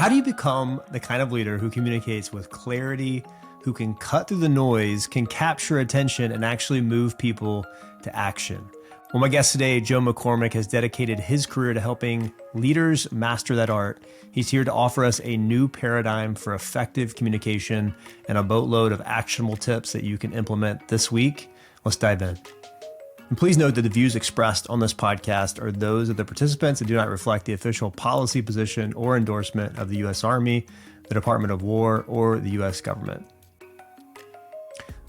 How do you become the kind of leader who communicates with clarity, who can cut through the noise, can capture attention, and actually move people to action? Well, my guest today, Joe McCormack, has dedicated his career to helping leaders master that art. He's here to offer us a new paradigm for effective communication and a boatload of actionable tips that you can implement this week. Let's dive in. And please note that the views expressed on this podcast are those of the participants and do not reflect the official policy position or endorsement of the U.S. Army, the Department of War, or the U.S. government.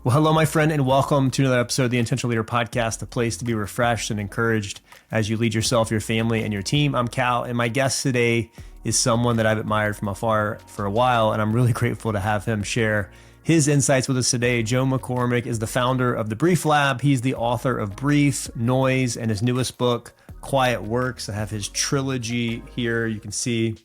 Well, hello, my friend, and welcome to another episode of the Intentional Leader Podcast, a place to be refreshed and encouraged as you lead yourself, your family, and your team. I'm Cal, and my guest today is someone that I've admired from afar for a while, and I'm really grateful to have him share his insights with us today. Joe McCormack is the founder of the Brief Lab. He's the author of Brief, Noise, and his newest book, Quiet Works. I have his trilogy here. You can see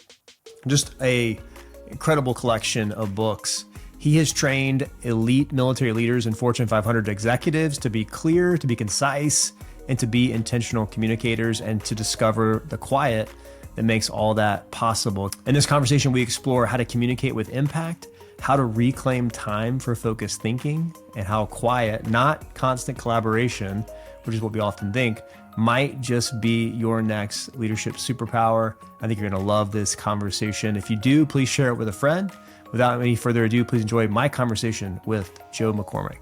just a incredible collection of books. He has trained elite military leaders and Fortune 500 executives to be clear, to be concise, and to be intentional communicators, and to discover the quiet that makes all that possible. In this conversation, we explore how to communicate with impact, how to reclaim time for focused thinking, and how quiet, not constant collaboration, which is what we often think, might just be your next leadership superpower. I think you're going to love this conversation. If you do, please share it with a friend. Without any further ado, please enjoy my conversation with Joe McCormack.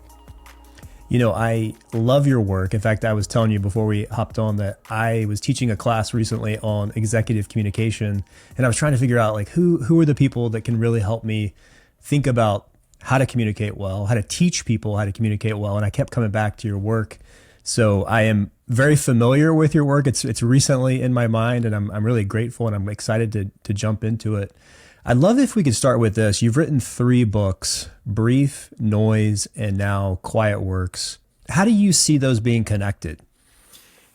You know, I love your work. In fact, I was telling you before we hopped on that I was teaching a class recently on executive communication, and I was trying to figure out like who are the people that can really help me think about how to communicate well, how to teach people how to communicate well. And I kept coming back to your work. So I am very familiar with your work. It's recently in my mind, and I'm really grateful, and I'm excited to jump into it. I'd love if we could start with this. You've written 3 books, Brief, Noise, and now Quiet Works. How do you see those being connected?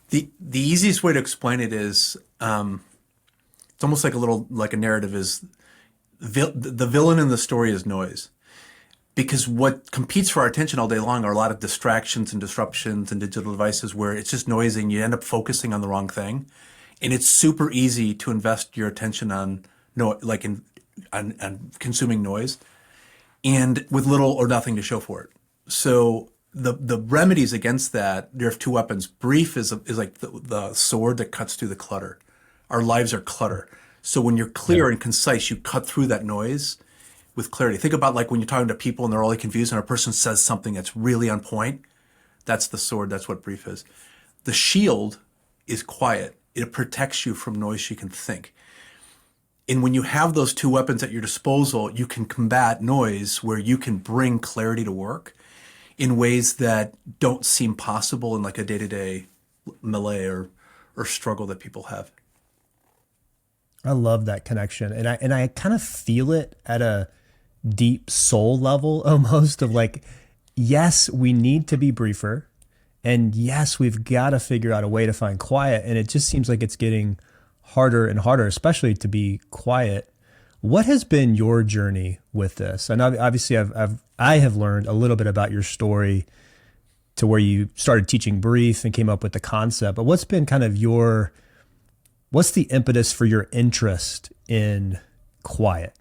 The easiest way to explain it is it's almost like a narrative is the villain in the story is noise. Because what competes for our attention all day long are a lot of distractions and disruptions and digital devices where it's just noisy and you end up focusing on the wrong thing. And it's super easy to invest your attention on consuming noise and with little or nothing to show for it. So the remedies against that, there are 2 weapons. Brief is like the sword that cuts through the clutter. Our lives are clutter. So when you're clear and concise, you cut through that noise with clarity. Think about like when you're talking to people and they're all confused and a person says something that's really on point. That's the sword. That's what brief is. The shield is quiet. It protects you from noise you can think. And when you have those 2 weapons at your disposal, you can combat noise where you can bring clarity to work in ways that don't seem possible in like a day-to-day melee or struggle that people have. I love that connection. And I kind of feel it at a deep soul level almost of like, yes, we need to be briefer. And yes, we've got to figure out a way to find quiet. And it just seems like it's getting harder and harder, especially to be quiet. What has been your journey with this? And obviously I have learned a little bit about your story to where you started teaching brief and came up with the concept, but what's been kind of what's the impetus for your interest in quiet?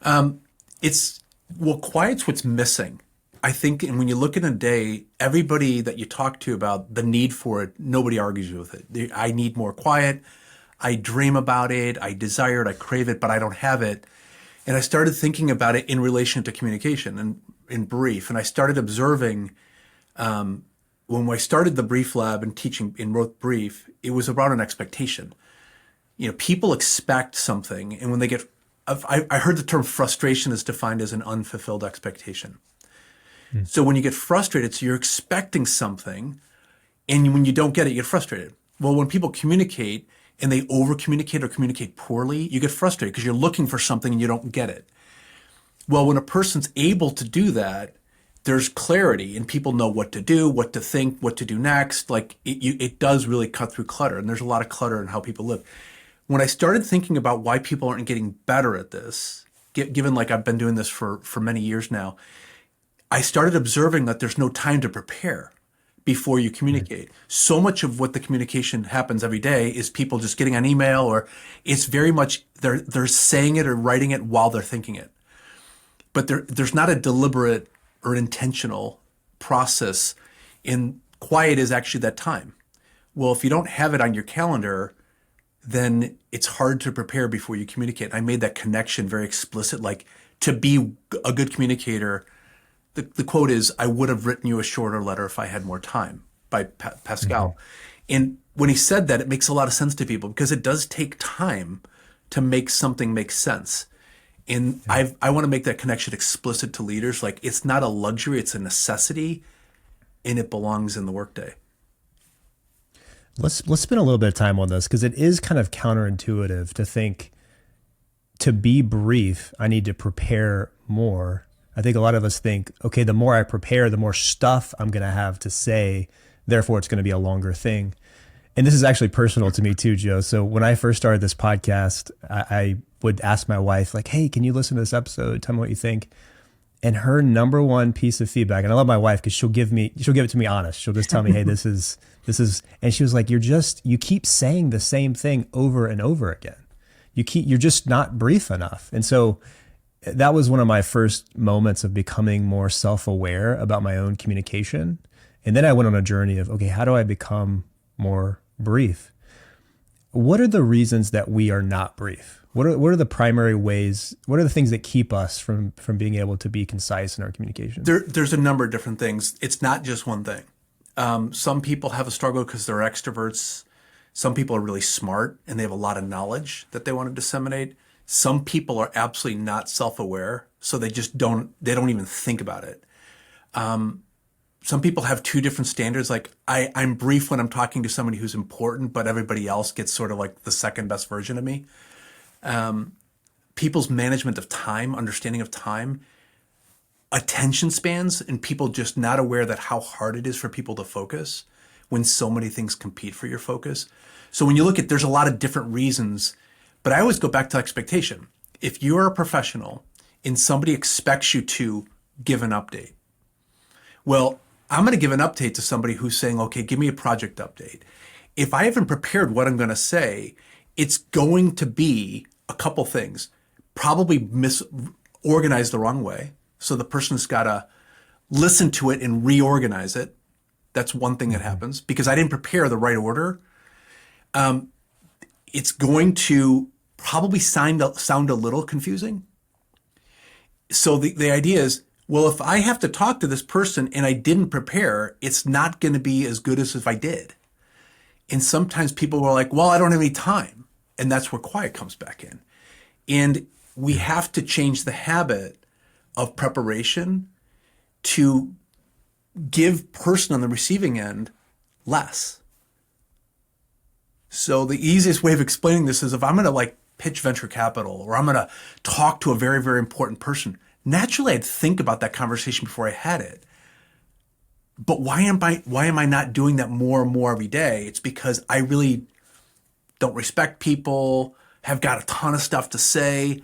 Quiet's what's missing. I think, and when you look in a day, everybody that you talk to about the need for it, nobody argues with it. I need more quiet. I dream about it. I desire it. I crave it, but I don't have it. And I started thinking about it in relation to communication and in brief. And I started observing when I started the Brief Lab and teaching and wrote Brief, it was about an expectation. You know, people expect something, and when they get, I heard the term frustration is defined as an unfulfilled expectation. So when you get frustrated, so you're expecting something, and when you don't get it, you get frustrated. Well, when people communicate and they over-communicate or communicate poorly, you get frustrated because you're looking for something and you don't get it. Well, when a person's able to do that, there's clarity and people know what to do, what to think, what to do next. Like it does really cut through clutter, and there's a lot of clutter in how people live. When I started thinking about why people aren't getting better at this, given like I've been doing this for many years now, I started observing that there's no time to prepare. before you communicate. So much of what the communication happens every day is people just getting on email, or it's very much they're saying it or writing it while they're thinking it. But there's not a deliberate or intentional process. And quiet is actually that time. Well, if you don't have it on your calendar, then it's hard to prepare before you communicate. I made that connection very explicit. Like, to be a good communicator, the quote is, "I would have written you a shorter letter if I had more time," by Pascal. And when he said that, it makes a lot of sense to people, because it does take time to make something make sense. And I want to make that connection explicit to leaders. Like, it's not a luxury, it's a necessity, and it belongs in the workday. Let's spend a little bit of time on this, because it is kind of counterintuitive to think, to be brief, I need to prepare more. I think a lot of us think, okay, the more I prepare, the more stuff I'm going to have to say. Therefore, it's going to be a longer thing. And this is actually personal to me too, Joe. So when I first started this podcast, I would ask my wife, like, hey, can you listen to this episode? Tell me what you think. And her number one piece of feedback, and I love my wife because she'll give it to me honest. She'll just tell me, hey, this is, and she was like, you keep saying the same thing over and over again. You're just not brief enough. And so that was one of my first moments of becoming more self-aware about my own communication. And then I went on a journey of, okay, how do I become more brief? What are the reasons that we are not brief? What are the primary ways? What are the things that keep us from being able to be concise in our communication? There's a number of different things. It's not just one thing. Some people have a struggle because they're extroverts. Some people are really smart and they have a lot of knowledge that they want to disseminate. Some people are absolutely not self-aware, so they don't even think about it. Some people have two different standards. Like, I'm brief when I'm talking to somebody who's important, but everybody else gets sort of like the second best version of me. People's management of time, understanding of time, attention spans, and people just not aware that how hard it is for people to focus when so many things compete for your focus. So when you look at, there's a lot of different reasons, but I always go back to expectation. If you're a professional and somebody expects you to give an update, well, I'm going to give an update to somebody who's saying, okay, give me a project update. If I haven't prepared what I'm going to say, it's going to be a couple things. Probably organized the wrong way. So the person's got to listen to it and reorganize it. That's one thing that happens, because I didn't prepare the right order. It's going to probably sound a little confusing. So the idea is, well, if I have to talk to this person and I didn't prepare, it's not going to be as good as if I did. And sometimes people are like, well, I don't have any time. And that's where quiet comes back in. And we have to change the habit of preparation to give person on the receiving end less. So the easiest way of explaining this is, if I'm going to pitch venture capital, or I'm going to talk to a very, very important person, naturally I'd think about that conversation before I had it. But why am I not doing that more and more every day? It's because I really don't respect people, have got a ton of stuff to say.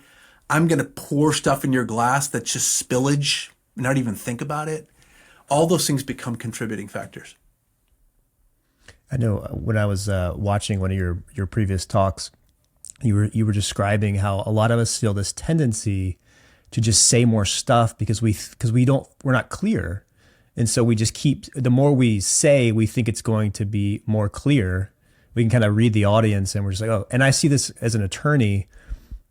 I'm going to pour stuff in your glass that's just spillage, not even think about it. All those things become contributing factors. I know when I was watching one of your previous talks, you were describing how a lot of us feel this tendency to just say more stuff because we're not clear. And so we just the more we say, we think it's going to be more clear. We can kind of read the audience and we're just like, oh, and I see this as an attorney.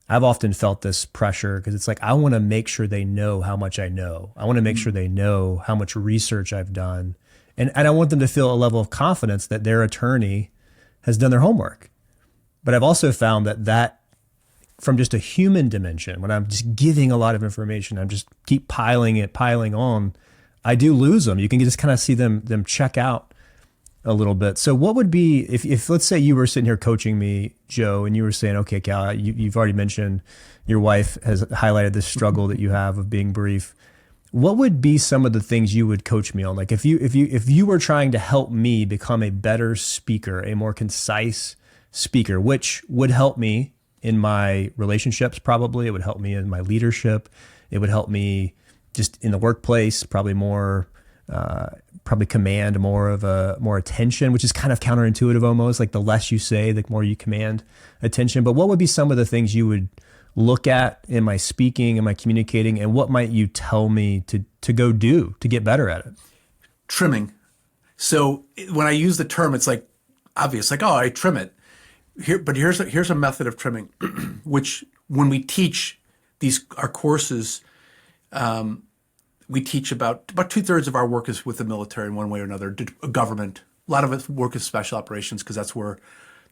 I've often felt this pressure because it's like, I want to make sure they know how much I know. I want to make sure they know how much research I've done. And I want them to feel a level of confidence that their attorney has done their homework. But I've also found that from just a human dimension, when I'm just giving a lot of information, I'm just keep piling on, I do lose them. You can just kind of see them check out a little bit. So what would be, if let's say you were sitting here coaching me, Joe, and you were saying, okay, Cal, you've already mentioned your wife has highlighted this struggle that you have of being brief. What would be some of the things you would coach me on? Like if you were trying to help me become a better speaker, a more concise speaker, which would help me in my relationships, probably, it would help me in my leadership. It would help me just in the workplace, probably more probably command more attention, which is kind of counterintuitive almost. Like the less you say, the more you command attention. But what would be some of the things you would look at in my speaking, in my communicating, and what might you tell me to go do to get better at it? Trimming. So when I use the term, it's like obvious, like, oh, I trim it. But here's a method of trimming, which when we teach our courses, we teach about 2/3 of our work is with the military in one way or another, government. A lot of it work is special operations because that's where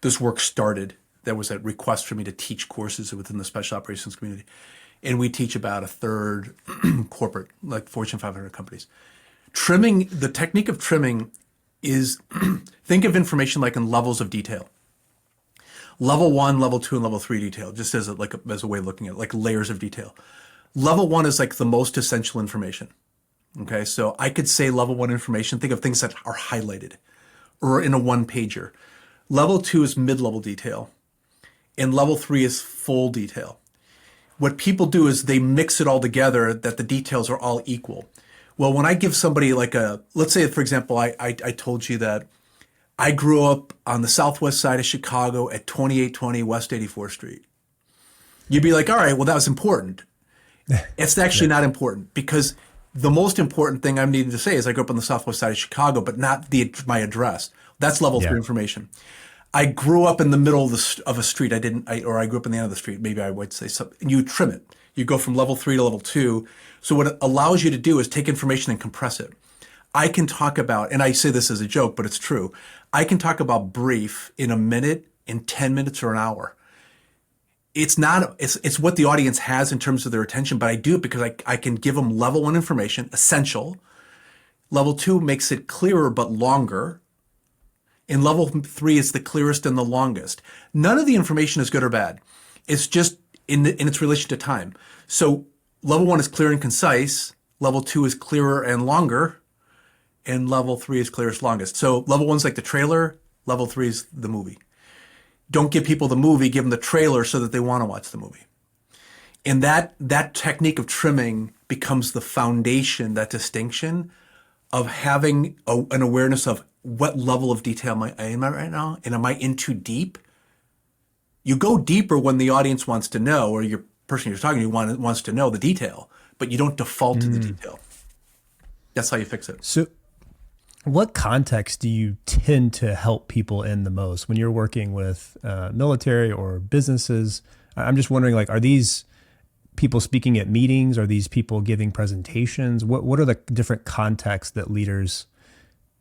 this work started. There was a request for me to teach courses within the special operations community. And we teach about 1/3 corporate, like Fortune 500 companies. Trimming, the technique of trimming is, think of information like in levels of detail. Level 1, level 2, and level 3 detail, just as a way of looking at it, like layers of detail. Level 1 is like the most essential information. Okay, so I could say level 1 information, think of things that are highlighted or in a one-pager. Level 2 is mid-level detail. And level 3 is full detail. What people do is they mix it all together that the details are all equal. Well, when I give somebody let's say, for example, I told you that I grew up on the southwest side of Chicago at 2820 West 84th Street. You'd be like, all right, well, that was important. It's actually not important because the most important thing I'm needing to say is I grew up on the southwest side of Chicago, but not my address. That's level 3 information. I grew up in the middle of a street. Or I grew up in the end of the street. Maybe I would say something. And you trim it. You go from level 3 to level 2. So what it allows you to do is take information and compress it. I can talk about, and I say this as a joke, but it's true. I can talk about brief in a minute, in 10 minutes, or an hour. It's what the audience has in terms of their attention, but I do it because I can give them level 1 information, essential. Level 2 makes it clearer but longer. And level 3 is the clearest and the longest. None of the information is good or bad. It's just in its relation to time. So level 1 is clear and concise. Level 2 is clearer and longer. And level 3 is clearest, longest. So level 1 is like the trailer. Level 3 is the movie. Don't give people the movie, give them the trailer so that they want to watch the movie. And that technique of trimming becomes the foundation, that distinction of having an awareness of what level of detail am I in right now? And am I in too deep? You go deeper when the audience wants to know, or your person you're talking to wants to know the detail, but you don't default to the detail. That's how you fix it. So what context do you tend to help people in the most when you're working with military or businesses? I'm just wondering, like, are these people speaking at meetings? Are these people giving presentations? What are the different contexts that leaders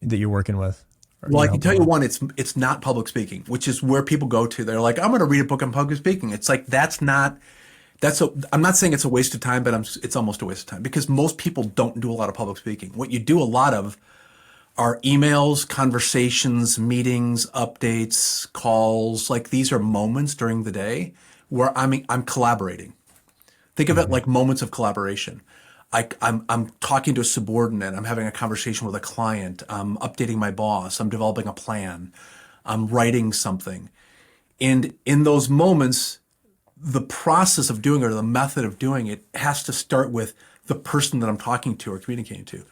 that you're working with? Well, I can tell you one, it's not public speaking, which is where people go to. They're like, I'm going to read a book on public speaking. It's like, I'm not saying it's a waste of time, but it's almost a waste of time because most people don't do a lot of public speaking. What you do a lot of are emails, conversations, meetings, updates, calls. Like these are moments during the day where I'm collaborating. Think of it like moments of collaboration. I'm talking to a subordinate. I'm having a conversation with a client. I'm updating my boss. I'm developing a plan. I'm writing something. And in those moments, the process of doing it or the method of doing it has to start with the person that I'm talking to or communicating to.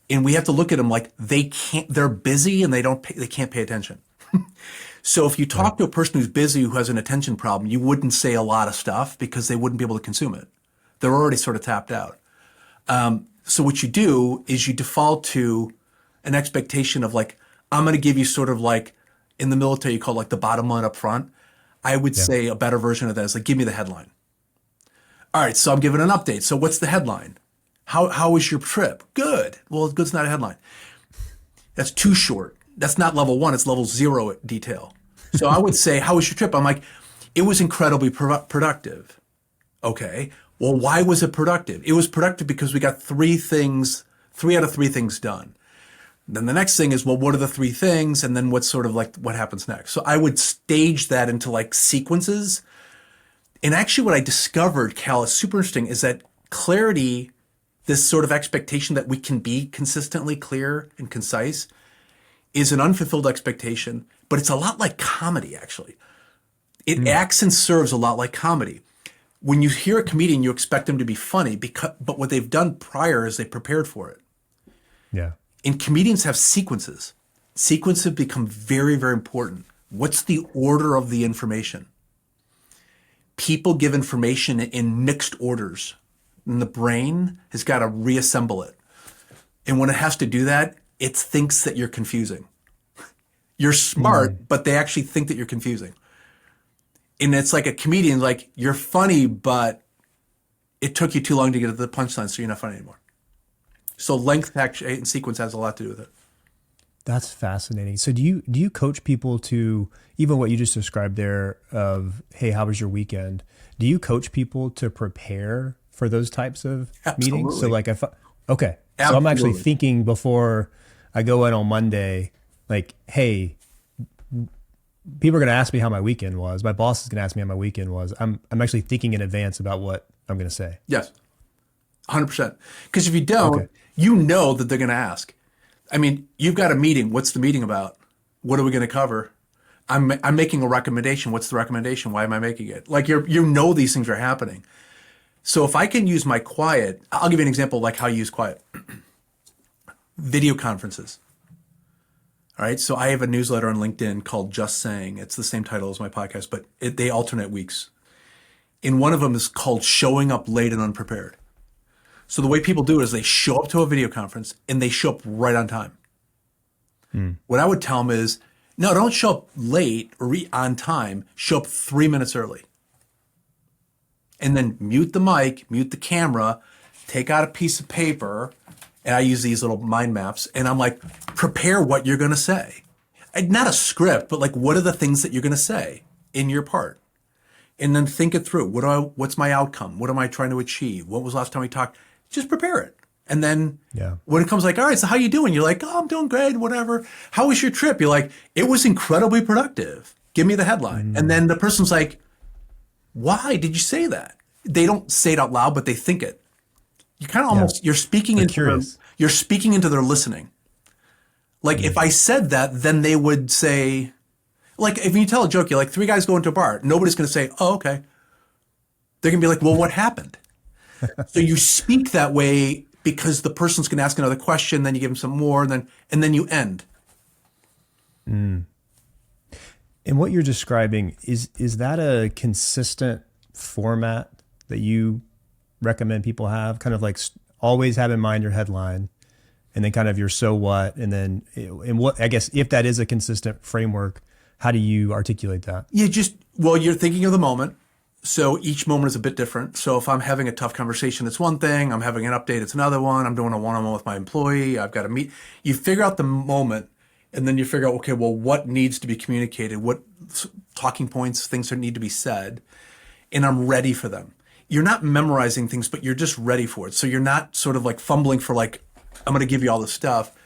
And we have to look at them like they're busy and they can't pay attention. So if you talk to a person who's busy, who has an attention problem, you wouldn't say a lot of stuff because they wouldn't be able to consume it. They're already sort of tapped out. So what you do is you default to an expectation of like, I'm going to give you sort of like in the military, you call it like the bottom line up front. I would say a better version of that is like, give me the headline. All right, so I'm giving an update. So what's the headline? How was your trip? Good. Well, good's not a headline. That's too short. That's not level 1. It's level 0 detail. So I would say, how was your trip? I'm like, it was incredibly productive. Okay. Well, why was it productive? It was productive because we got 3 out of 3 things done. Then the next thing is, well, what are the 3 things? And then what's sort of like, what happens next? So I would stage that into like sequences. And actually what I discovered, Cal, is super interesting, is that clarity, this sort of expectation that we can be consistently clear and concise, is an unfulfilled expectation, but it's a lot like comedy, actually. It acts and serves a lot like comedy. When you hear a comedian, you expect them to be funny, but what they've done prior is they prepared for it. Yeah. And comedians have sequences. Sequences become very, very important. What's the order of the information? People give information in mixed orders, and the brain has got to reassemble it. And when it has to do that, it thinks that you're confusing. You're smart, but they actually think that you're confusing. And it's like a comedian, like, you're funny, but it took you too long to get to the punchline, so you're not funny anymore. So length actually and sequence has a lot to do with it. That's fascinating. So do you coach people to, even what you just described there of, hey, how was your weekend? Do you coach people to prepare for those types of meetings? So like okay. Absolutely. So I'm actually thinking before I go in on Monday, like, hey, people are going to ask me how my weekend was. My boss is going to ask me how my weekend was. I'm actually thinking in advance about what I'm going to say. Yes. 100%. Because if you don't, you know that they're going to ask. I mean, you've got a meeting. What's the meeting about? What are we going to cover? I'm making a recommendation. What's the recommendation? Why am I making it? Like, you know these things are happening. So if I can use my quiet, I'll give you an example like how you use quiet. Video conferences. All right. So I have a newsletter on LinkedIn called Just Saying. It's the same title as my podcast, but they alternate weeks. And one of them is called Showing Up Late and Unprepared. So the way people do it is they show up to a video conference and they show up right on time. What I would tell them is, no, don't show up late or on time. Show up 3 minutes early. And then mute the mic, mute the camera, take out a piece of paper, and I use these little mind maps, and I'm like, prepare what you're going to say. Not a script, but like, what are the things that you're going to say in your part? And then think it through. What's my outcome? What am I trying to achieve? What was the last time we talked? Just prepare it. And then when it comes like, all right, so how you doing? You're like, oh, I'm doing great, whatever. How was your trip? You're like, it was incredibly productive. Give me the headline. And then the person's like, why did you say that? They don't say it out loud, but they think it. You kind of almost, you're speaking into their listening. Like if I said that, then they would say, like if you tell a joke, you're like, 3 guys go into a bar. Nobody's going to say, oh, okay. They're going to be like, well, what happened? So you speak that way because the person's going to ask another question, then you give them some more, and then you end. And what you're describing, is that a consistent format that you recommend people have? Kind of like always have in mind your headline and then kind of your so what, and then and what, I guess if that is a consistent framework, how do you articulate that? You're thinking of the moment. So each moment is a bit different. So if I'm having a tough conversation, it's one thing. I'm having an update, it's another one. I'm doing a one-on-one with my employee. I've got to meet. You figure out the moment, and then you figure out, okay, well, what needs to be communicated? What talking points, things that need to be said? And I'm ready for them. You're not memorizing things, but you're just ready for it. So you're not sort of like fumbling for like, I'm going to give you all this stuff.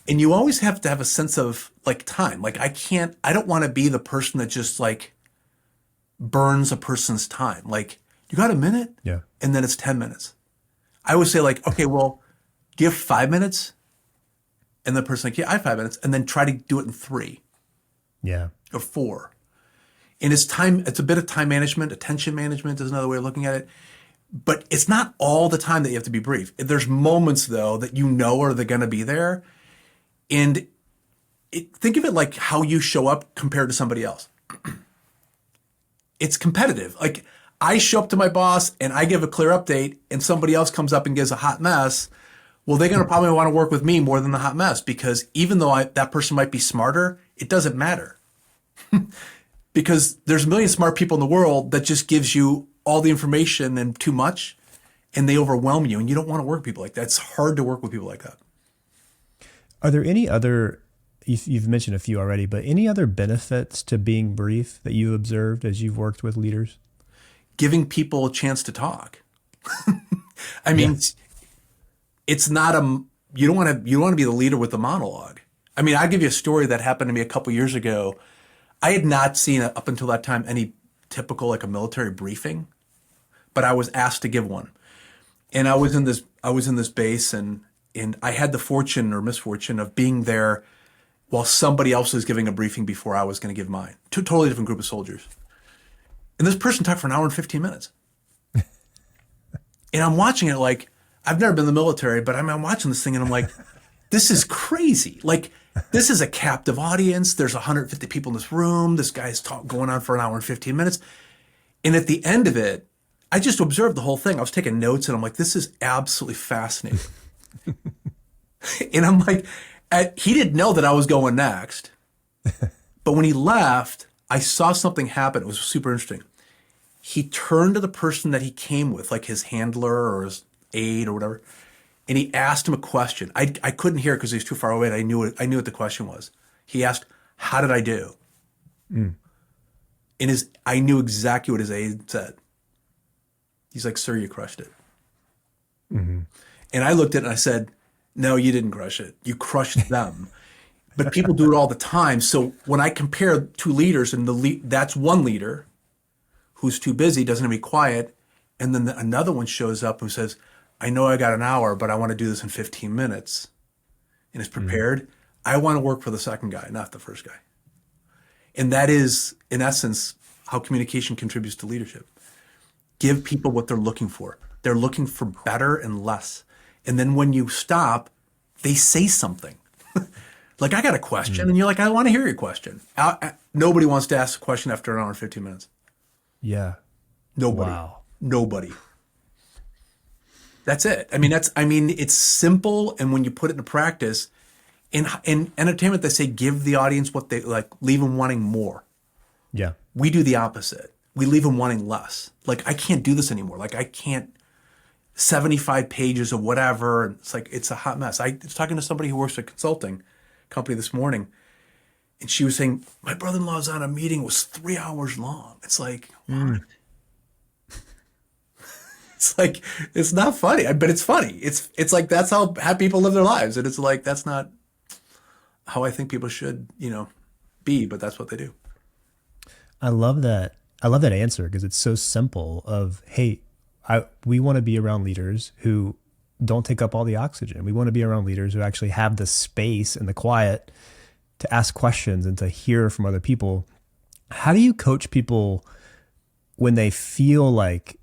And you always have to have a sense of like time. Like I don't want to be the person that just like burns a person's time. Like, you got a minute? Yeah. And then it's 10 minutes. I would say like, okay, well, do you have 5 minutes? And the person like, yeah, I have 5 minutes. And then try to do it in 3. Yeah. Or 4. And it's a bit of time management. Attention management is another way of looking at it. But it's not all the time that you have to be brief. There's moments though that you know are going to be there. And think of it like how you show up compared to somebody else. It's competitive. Like I show up to my boss and I give a clear update and somebody else comes up and gives a hot mess. Well, they're going to probably want to work with me more than the hot mess, because even though that person might be smarter, it doesn't matter. Because there's a million smart people in the world that just gives you all the information and too much, and they overwhelm you, and you don't want to work with people like that. It's hard to work with people like that. Are there any other, you've mentioned a few already, but any other benefits to being brief that you observed as you've worked with leaders? Giving people a chance to talk. I mean, it's not you don't want to be the leader with the monologue. I mean, I'll give you a story that happened to me a couple years ago. I had not seen up until that time any typical like a military briefing, but I was asked to give one. And I was in this base and I had the fortune or misfortune of being there while somebody else was giving a briefing before I was going to give mine. Two totally different group of soldiers. And this person talked for an hour and 15 minutes. And I'm watching it like, I've never been in the military, but I'm watching this thing and I'm like, this is crazy. Like, this is a captive audience. There's 150 people in this room. This guy's going on for an hour and 15 minutes. And at the end of it, I just observed the whole thing. I was taking notes and I'm like, this is absolutely fascinating. And I'm like, he didn't know that I was going next. But when he left, I saw something happen. It was super interesting. He turned to the person that he came with, like his handler or his aide or whatever, and he asked him a question. I couldn't hear it because he was too far away, and I knew what the question was. He asked, "How did I do?" And I knew exactly what his aide said. He's like, "Sir, you crushed it." And I looked at it and I said, "No, you didn't crush it. You crushed them." But people do it all the time. So when I compare two leaders, and that's one leader who's too busy, doesn't have to be quiet, and then another one shows up who says, "I know I got an hour, but I want to do this in 15 minutes," and is prepared. I want to work for the second guy, not the first guy. And that is, in essence, how communication contributes to leadership. Give people what they're looking for. They're looking for better and less. And then when you stop, they say something. Like, I got a question, and you're like, I want to hear your question. Nobody wants to ask a question after an hour and 15 minutes. Yeah. Nobody. Wow. Nobody. That's it. I mean, it's simple, and when you put it into practice, in entertainment, they say give the audience what they like, leave them wanting more. Yeah. We do the opposite. We leave them wanting less. Like, I can't do this anymore. Like, I can't 75 pages of whatever. And it's like, it's a hot mess. I was talking to somebody who works at a consulting company this morning, and she was saying, my brother-in-law's on a meeting, was 3 hours long. It's like, what? It's like, it's not funny, but it's funny. It's like, that's how people live their lives. And it's like, that's not how I think people should, be, but that's what they do. I love that. I love that answer because it's so simple of, hey, we want to be around leaders who don't take up all the oxygen. We want to be around leaders who actually have the space and the quiet to ask questions and to hear from other people. How do you coach people when they feel like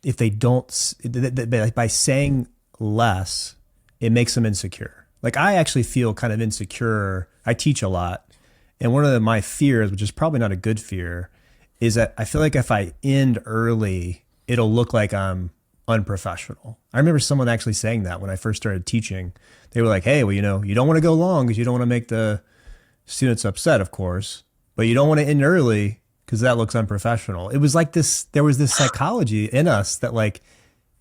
if they don't, by saying less, it makes them insecure? Like, I actually feel kind of insecure. I teach a lot. And one of my fears, which is probably not a good fear, is that I feel like if I end early, it'll look like I'm unprofessional. I remember someone actually saying that when I first started teaching. They were like, hey, well, you don't want to go long because you don't want to make the students upset, of course, but you don't want to end early because that looks unprofessional. It was like this, there was this psychology in us that, like,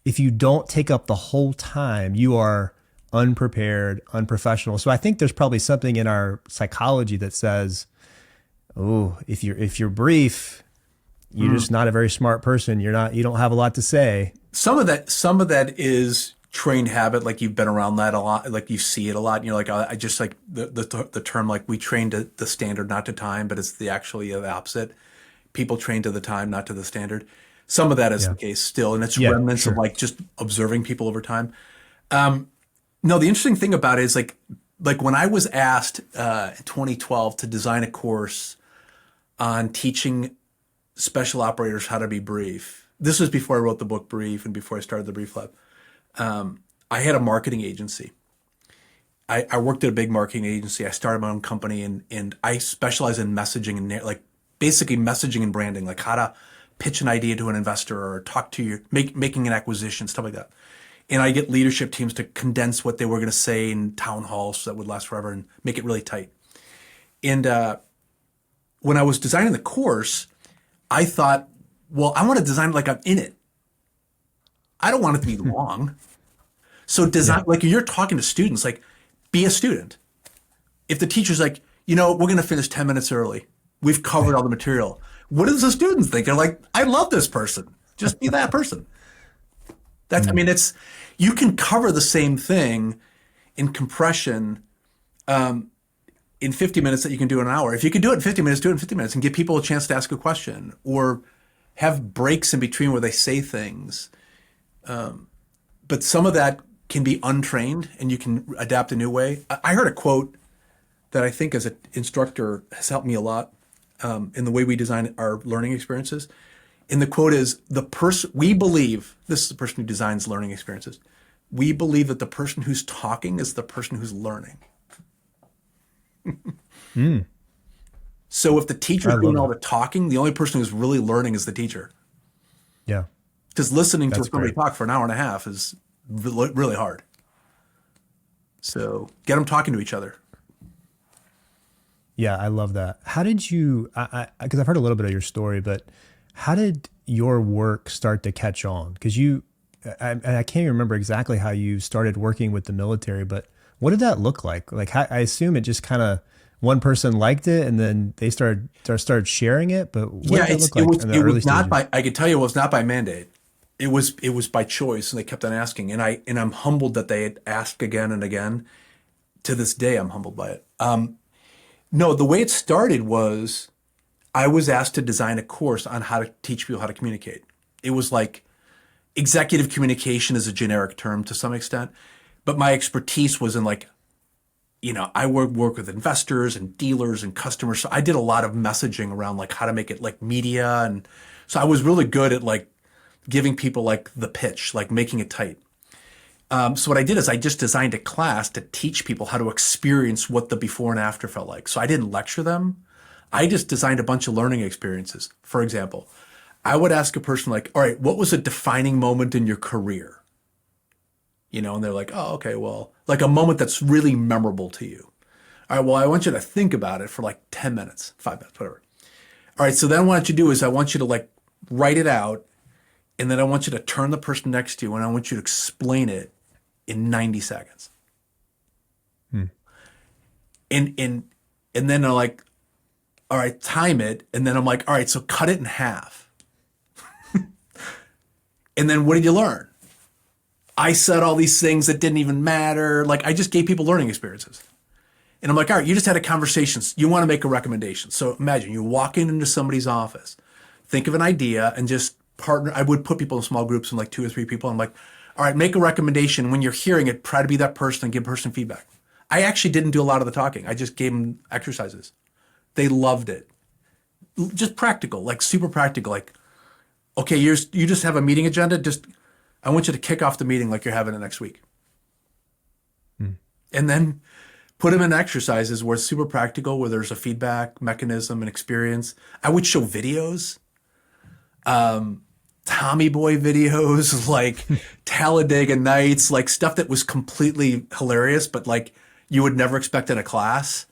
if you don't take up the whole time, you are unprepared, unprofessional. So I think there's probably something in our psychology that says, oh, if you're brief, you're just not a very smart person. You don't have a lot to say. Some of that is trained habit. Like, you've been around that a lot. Like, you see it a lot. And you're like, I just like the term, like, we train to the standard, not to time, but it's the opposite. People train to the time, not to the standard. Some of that is the case still. And it's remnants of, like, just observing people over time. No, the interesting thing about it is like when I was asked in 2012 to design a course on teaching special operators how to be brief. This was before I wrote the book Brief and before I started the Brief Lab. I had a marketing agency. I worked at a big marketing agency. I started my own company, and I specialize in messaging and like basically messaging and branding, like how to pitch an idea to an investor or talk to making an acquisition, stuff like that. And I get leadership teams to condense what they were going to say in town halls that would last forever and make it really tight. And when I was designing the course, I thought, well, I want to design it like I'm in it. I don't want it to be long. So design, like, you're talking to students, like, be a student. If the teacher's like, we're going to finish 10 minutes early, we've covered all the material. What does the students think? They're like, I love this person. Just be that person. That's, I mean, you can cover the same thing in compression in 50 minutes that you can do in an hour. If you can do it in 50 minutes, do it in 50 minutes and give people a chance to ask a question or have breaks in between where they say things. But some of that can be untrained and you can adapt a new way. I heard a quote that I think as an instructor has helped me a lot in the way we design our learning experiences. And the quote is, we believe, this is the person who designs learning experiences, We believe that the person who's talking is the person who's learning. So if the teacher's doing all the talking, the only person who's really learning is the teacher. Yeah. Because listening to somebody great. talk for an hour and a half is really hard. So get them talking to each other. Yeah, I love that. How did you, because I've heard a little bit of your story, but how did your work start to catch on? Because I can't even remember exactly how you started working with the military, but what did that look like? Like, I assume it just kind of, one person liked it and then they started sharing it, but what did that look like in the early stages? I could tell you it was not by mandate. It was by choice, and they kept on asking, and I'm humbled that they had asked again and again. To this day, I'm humbled by it. No, the way it started was I was asked to design a course on how to teach people how to communicate. It was like executive communication is a generic term to some extent, but my expertise was in like, I work with investors and dealers and customers. So I did a lot of messaging around like how to make it like media. And so I was really good at like giving people like the pitch, like making it tight. So what I did is I just designed a class to teach people how to experience what the before and after felt like. So I didn't lecture them. I just designed a bunch of learning experiences. For example, I would ask a person like, all right, what was a defining moment in your career? And they're like, oh, okay, well, like a moment that's really memorable to you. All right, well, I want you to think about it for like 10 minutes, 5 minutes, whatever. All right, so then what you do is I want you to like write it out, and then I want you to turn the person next to you, and I want you to explain it in 90 seconds. And then they're like, all right, time it. And then I'm like, all right, so cut it in half. And then what did you learn? I said all these things that didn't even matter. Like I just gave people learning experiences. And I'm like, all right, you just had a conversation. You want to make a recommendation. So imagine you're walking into somebody's office, think of an idea and just partner. I would put people in small groups of like 2 or 3 people. I'm like, all right, make a recommendation. When you're hearing it, try to be that person and give person feedback. I actually didn't do a lot of the talking. I just gave them exercises. They loved it. Just practical, like super practical. Like, okay, you just have a meeting agenda. I want you to kick off the meeting like you're having it next week. And then put them in exercises where it's super practical, where there's a feedback mechanism and experience. I would show videos, Tommy Boy videos, like Talladega Nights, like stuff that was completely hilarious, but like you would never expect in a class,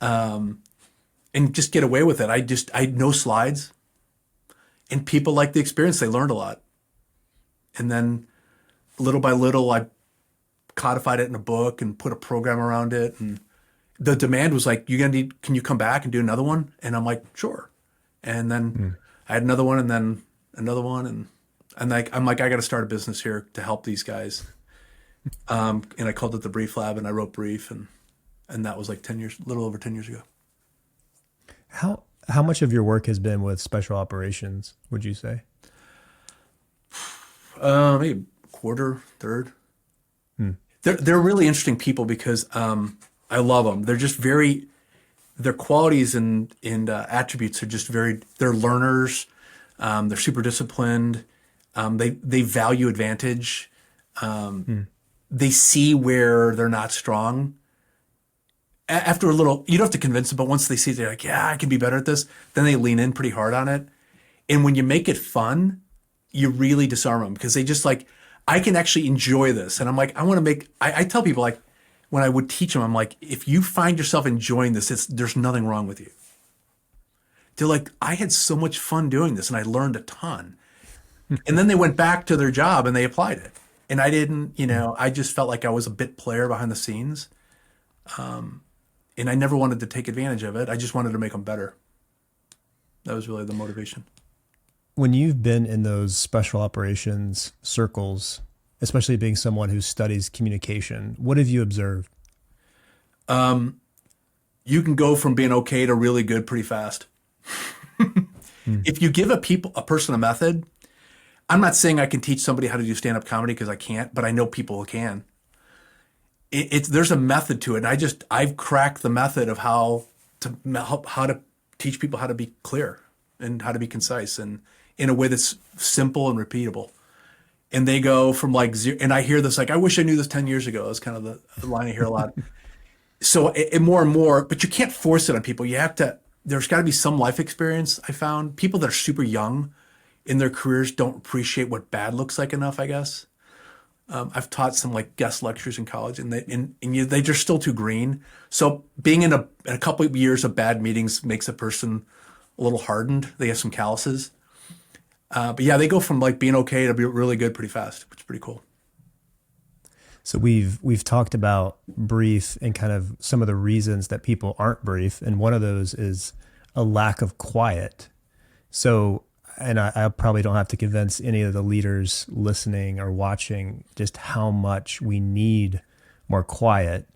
and just get away with it. I had no slides, and people liked the experience. They learned a lot. And then little by little, I codified it in a book and put a program around it. And the demand was like, can you come back and do another one? And I'm like, sure. And then I had another one and then another one. And like, I'm like, I got to start a business here to help these guys. And I called it the Brief Lab, and I wrote Brief, and that was like 10 years, a little over 10 years ago. How much of your work has been with special operations, would you say? Maybe quarter, third. They're really interesting people because I love them. They're just their qualities and attributes are just they're learners. They're super disciplined. They value advantage. They see where they're not strong. After a little, you don't have to convince them, but once they see it, they're like, yeah, I can be better at this. Then they lean in pretty hard on it. And when you make it fun, you really disarm them because they just like, I can actually enjoy this. And I'm like, I tell people like, when I would teach them, I'm like, if you find yourself enjoying this, there's nothing wrong with you. They're like, I had so much fun doing this and I learned a ton. And then they went back to their job and they applied it. And I didn't, I just felt like I was a bit player behind the scenes. And I never wanted to take advantage of it. I just wanted to make them better. That was really the motivation. When you've been in those special operations circles, especially being someone who studies communication, what have you observed? You can go from being okay to really good pretty fast. If you give a person a method, I'm not saying I can teach somebody how to do stand-up comedy because I can't, but I know people who can. There's a method to it. And I've cracked the method of how to teach people how to be clear and how to be concise and in a way that's simple and repeatable. And they go from like zero, and I hear this like, I wish I knew this 10 years ago. That's kind of the line I hear a lot. So it more and more, but you can't force it on people. You have to, there's got to be some life experience. I found people that are super young in their careers don't appreciate what bad looks like enough, I guess. I've taught some like guest lectures in college, and they're just still too green. So being in a couple of years of bad meetings makes a person a little hardened. They have some calluses. But yeah, they go from like being okay to be really good pretty fast, which is pretty cool. So we've talked about brief and kind of some of the reasons that people aren't brief, and one of those is a lack of quiet. So, and I probably don't have to convince any of the leaders listening or watching just how much we need more quiet.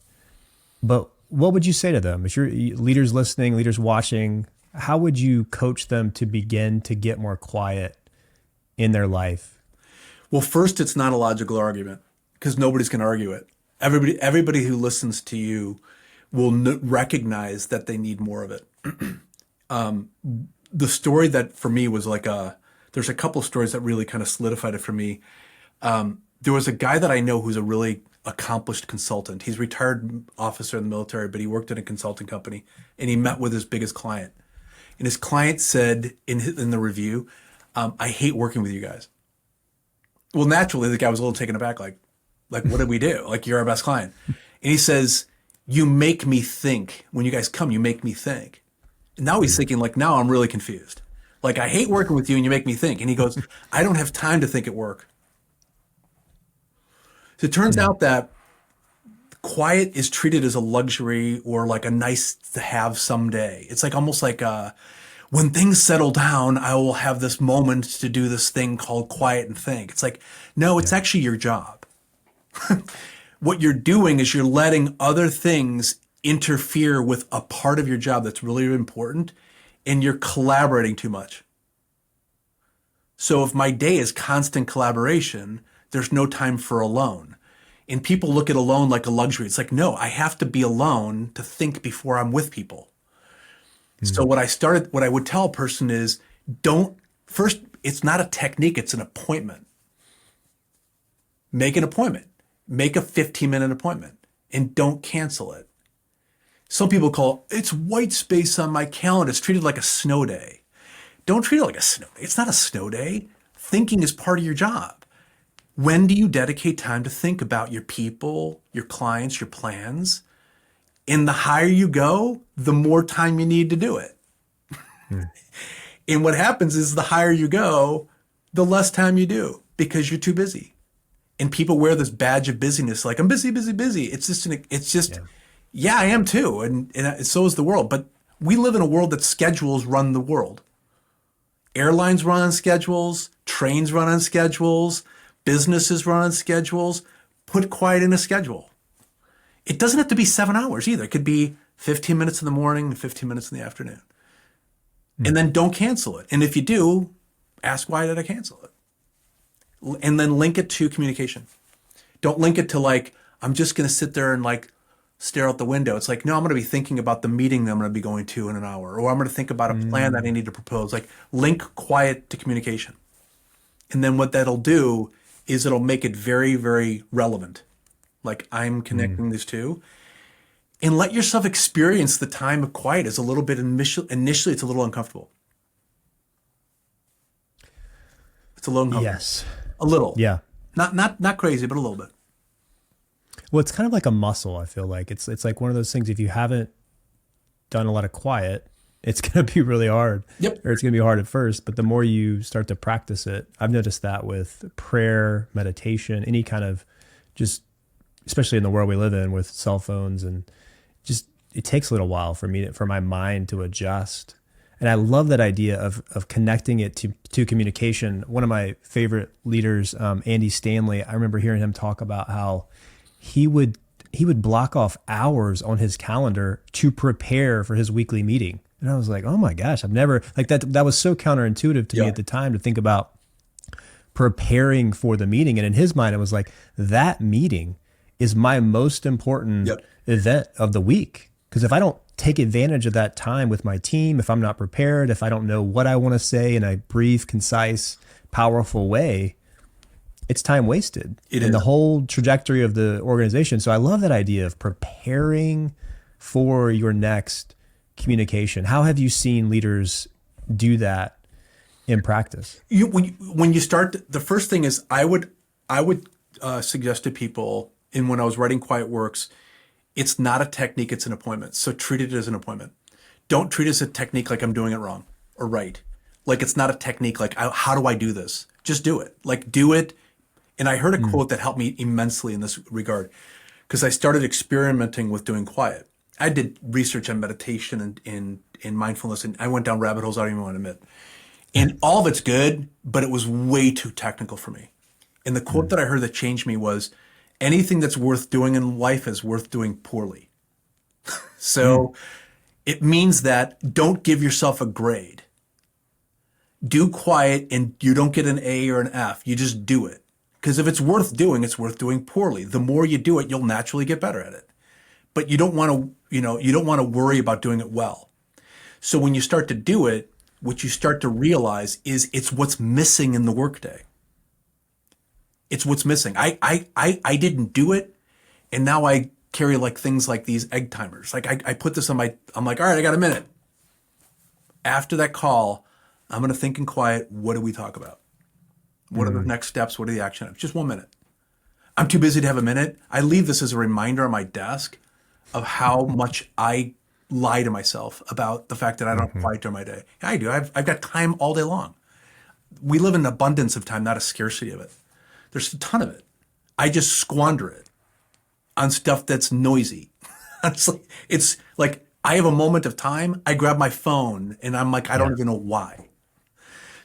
But what would you say to them? If you're leaders listening, leaders watching, how would you coach them to begin to get more quiet in their life? Well, first, it's not a logical argument because nobody's going to argue it. Everybody who listens to you will recognize that they need more of it. The story that for me was like there's a couple of stories that really kind of solidified it for me. There was a guy that I know who's a really accomplished consultant. He's a retired officer in the military, but he worked in a consulting company, and he met with his biggest client. And his client said in the review, I hate working with you guys. Well, naturally, the guy was a little taken aback, like, what did we do? Like, you're our best client. And he says, you make me think. When you guys come, you make me think. And now he's thinking, like, now I'm really confused. Like, I hate working with you and you make me think. And he goes, I don't have time to think at work. So it turns out that quiet is treated as a luxury or like a nice to have someday. It's like almost like when things settle down, I will have this moment to do this thing called quiet and think. It's like, no, it's actually your job. What you're doing is you're letting other things interfere with a part of your job that's really important, and you're collaborating too much. So if my day is constant collaboration, there's no time for alone. And people look at alone like a luxury. It's like, no, I have to be alone to think before I'm with people. So what I would tell a person is first, it's not a technique, it's an appointment. Make an appointment. Make a 15-minute appointment and don't cancel it. Some people call it's white space on my calendar. It's treated like a snow day. Don't treat it like a snow day. It's not a snow day. Thinking is part of your job. When do you dedicate time to think about your people, your clients, your plans? And the higher you go, the more time you need to do it. And what happens is the higher you go, the less time you do because you're too busy. And people wear this badge of busyness, like I'm busy, busy, busy. It's just, yeah, I am too. And so is the world. But we live in a world that schedules run the world. Airlines run on schedules, trains run on schedules, businesses run on schedules. Put quiet in a schedule. It doesn't have to be 7 hours either. It could be 15 minutes in the morning and 15 minutes in the afternoon. And then don't cancel it. And if you do, ask, why did I cancel it? And then link it to communication. Don't link it to like, I'm just going to sit there and like stare out the window. It's like, no, I'm going to be thinking about the meeting that I'm going to be going to in an hour, or I'm going to think about a plan that I need to propose. Like link quiet to communication. And then what that'll do is it'll make it very, very relevant. Like I'm connecting these two. And let yourself experience the time of quiet as a little bit initially it's a little uncomfortable. It's a little uncomfortable. Yes. A little. Yeah. Not crazy, but a little bit. Well, it's kind of like a muscle, I feel like. It's like one of those things, if you haven't done a lot of quiet, it's going to be really hard. Yep. Or it's going to be hard at first, but the more you start to practice it, I've noticed that with prayer, meditation, any kind of just, especially in the world we live in with cell phones, and just, it takes a little while for my mind to adjust. And I love that idea of connecting it to communication. One of my favorite leaders, Andy Stanley, I remember hearing him talk about how he would block off hours on his calendar to prepare for his weekly meeting. And I was like, oh my gosh, I've never, like that was so counterintuitive to me at the time to think about preparing for the meeting. And in his mind, it was like, that meeting is my most important event of the week. Because if I don't take advantage of that time with my team, if I'm not prepared, if I don't know what I want to say in a brief, concise, powerful way, it's time wasted It in the is. whole trajectory of the organization. So I love that idea of preparing for your next communication. How have you seen leaders do that in practice? When you start, the first thing is I would suggest to people, and when I was writing Quiet Works, it's not a technique, it's an appointment. So treat it as an appointment. Don't treat it as a technique like I'm doing it wrong or right. Like it's not a technique like how do I do this? Just do it. Like do it. And I heard a quote that helped me immensely in this regard because I started experimenting with doing quiet. I did research on meditation and mindfulness, and I went down rabbit holes I don't even want to admit. And all of it's good, but it was way too technical for me. And the quote that I heard that changed me was, anything that's worth doing in life is worth doing poorly. So it means that don't give yourself a grade. Do quiet and you don't get an A or an F. You just do it. Because if it's worth doing, it's worth doing poorly. The more you do it, you'll naturally get better at it. But you don't want to, you don't want to worry about doing it well. So when you start to do it, what you start to realize is it's what's missing in the workday. It's what's missing. I didn't do it, and now I carry like things like these egg timers. Like I put this on I'm like, all right, I got a minute. After that call, I'm going to think in quiet, what do we talk about? What are the next steps? What are the action items? Just 1 minute. I'm too busy to have a minute. I leave this as a reminder on my desk of how much I lie to myself about the fact that I don't have quiet during my day. I do. I've got time all day long. We live in an abundance of time, not a scarcity of it. There's a ton of it. I just squander it on stuff that's noisy. It's like I have a moment of time, I grab my phone and I'm like, I don't even know why.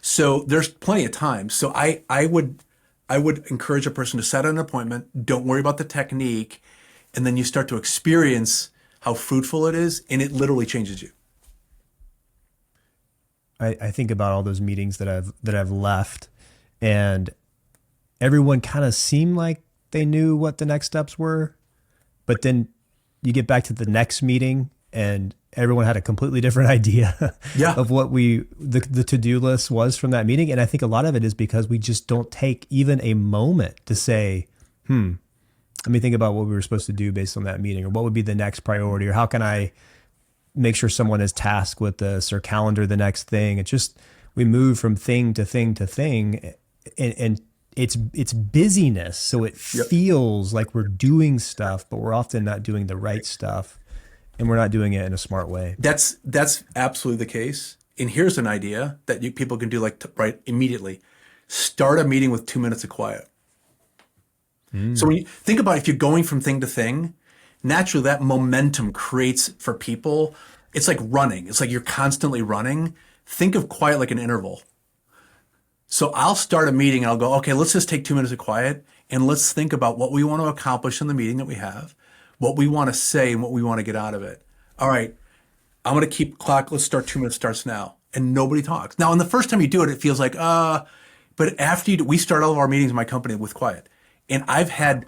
So there's plenty of time. So I would encourage a person to set an appointment. Don't worry about the technique. And then you start to experience how fruitful it is. And it literally changes you. I think about all those meetings that I've left, and everyone kind of seemed like they knew what the next steps were, but then you get back to the next meeting and everyone had a completely different idea of what the to-do list was from that meeting. And I think a lot of it is because we just don't take even a moment to say, let me think about what we were supposed to do based on that meeting, or what would be the next priority, or how can I make sure someone is tasked with this or calendar the next thing. It's just, we move from thing to thing to thing, and it's busyness. So it feels like we're doing stuff, but we're often not doing the right stuff, and we're not doing it in a smart way. That's absolutely the case. And here's an idea that people can do right immediately. Start a meeting with 2 minutes of quiet. So when you think about if you're going from thing to thing, naturally that momentum creates for people. It's like running. It's like you're constantly running. Think of quiet like an interval. So I'll start a meeting and I'll go, okay, let's just take 2 minutes of quiet and let's think about what we want to accomplish in the meeting that we have, what we want to say and what we want to get out of it. All right, I'm going to keep clock. Let's start 2 minutes starts now. And nobody talks. Now, on the first time you do it, it feels like, but after we start all of our meetings in my company with quiet. And I've had